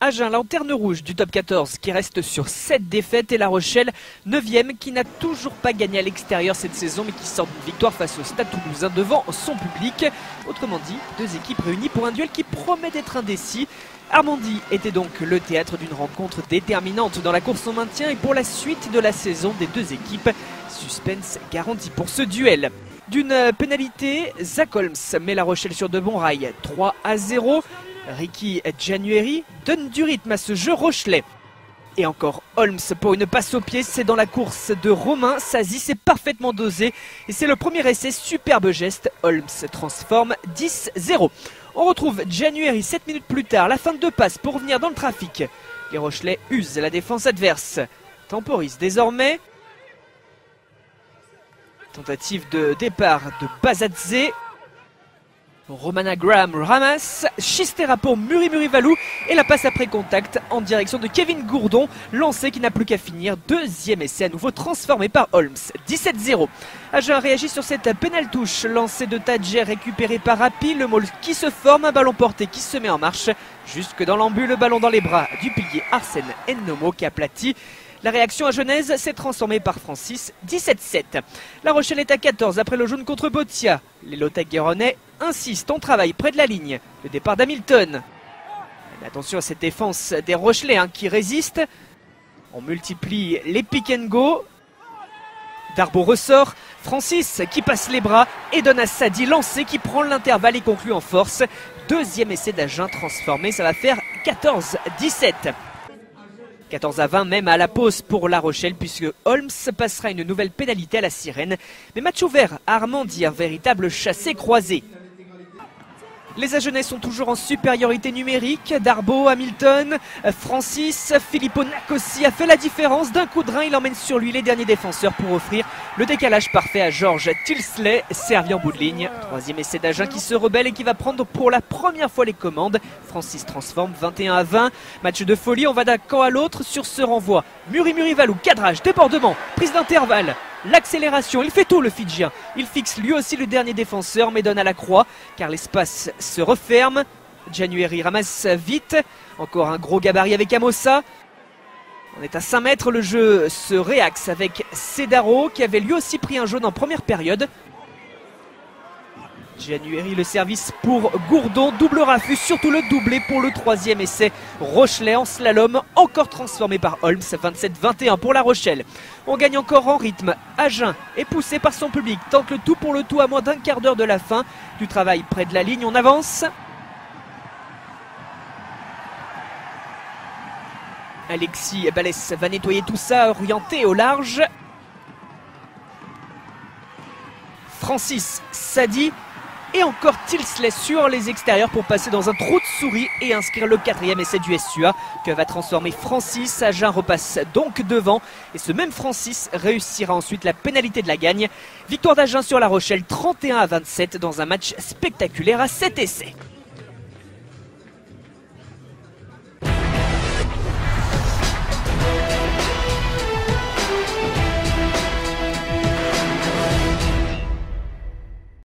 Agen, lanterne rouge du top 14 qui reste sur 7 défaites et La Rochelle 9e qui n'a toujours pas gagné à l'extérieur cette saison mais qui sort d'une victoire face au Stade Toulousain devant son public. Autrement dit, deux équipes réunies pour un duel qui promet d'être indécis. Armandie était donc le théâtre d'une rencontre déterminante dans la course au maintien et pour la suite de la saison des deux équipes. Suspense garanti pour ce duel. D'une pénalité, Zach Holmes met La Rochelle sur de bons rails, 3-0. Ricky January donne du rythme à ce jeu rochelais. Et encore Holmes pour une passe au pied, c'est dans la course de Romain Sazi, c'est parfaitement dosé. Et c'est le premier essai, superbe geste, Holmes transforme 10-0. On retrouve January 7 minutes plus tard, la fin de deux passes pour revenir dans le trafic. Les Rochelais usent la défense adverse, temporisent désormais. Tentative de départ de Bazadze. Romana Graham ramasse, Chistera pour Muri-Muri-Valou et la passe après contact en direction de Kevin Gourdon, lancé qui n'a plus qu'à finir. Deuxième essai à nouveau transformé par Holmes, 17-0. Agen réagit sur cette pénale touche, lancé de Tadjer récupéré par Rapi, le maul qui se forme, un ballon porté qui se met en marche. Jusque dans l'embut, le ballon dans les bras du pilier Arsène Nnomo qui aplatit. La réaction à Genèse s'est transformée par Francis, 17-7. La Rochelle est à 14 après le jaune contre Botia. Les Lotec-Guéronais insistent, on travaille près de la ligne. Le départ d'Hamilton. Attention à cette défense des Rochelais qui résistent. On multiplie les pick and go. Darbo ressort. Francis qui passe les bras et donne à Sadi lancé qui prend l'intervalle et conclut en force. Deuxième essai d'Agen transformé, ça va faire 14-17. 14-20 même à la pause pour La Rochelle puisque Holmes passera une nouvelle pénalité à la sirène. Mais match ouvert à Armandie, un véritable chassé-croisé. Les Agenais sont toujours en supériorité numérique. Darbo, Hamilton, Francis, Filippo Nacossi a fait la différence. D'un coup de rein, il emmène sur lui les derniers défenseurs pour offrir le décalage parfait à Georges Tilsley, servi en bout de ligne. Troisième essai d'Agen qui se rebelle et qui va prendre pour la première fois les commandes. Francis transforme 21-20. Match de folie, on va d'un camp à l'autre sur ce renvoi. Muri-Muri-Valou, cadrage, débordement, prise d'intervalle. L'accélération, il fait tout le Fidjien. Il fixe lui aussi le dernier défenseur mais donne à la croix car l'espace se referme. January ramasse vite. Encore un gros gabarit avec Amossa. On est à 5 mètres, le jeu se réaxe avec Cedaro qui avait lui aussi pris un jaune en première période. January, le service pour Gourdon, double rafus, surtout le doublé pour le troisième essai. Rochelais en slalom, encore transformé par Holmes, 27-21 pour La Rochelle. On gagne encore en rythme. Agen est poussé par son public, tente le tout pour le tout à moins d'un quart d'heure de la fin. Du travail près de la ligne, on avance. Alexis Balès va nettoyer tout ça, orienté au large. Francis Sadi. Et encore Tilsley sur les extérieurs pour passer dans un trou de souris et inscrire le quatrième essai du SUA que va transformer Francis. Agen repasse donc devant et ce même Francis réussira ensuite la pénalité de la gagne. Victoire d'Agen sur La Rochelle 31-27 dans un match spectaculaire à 7 essais.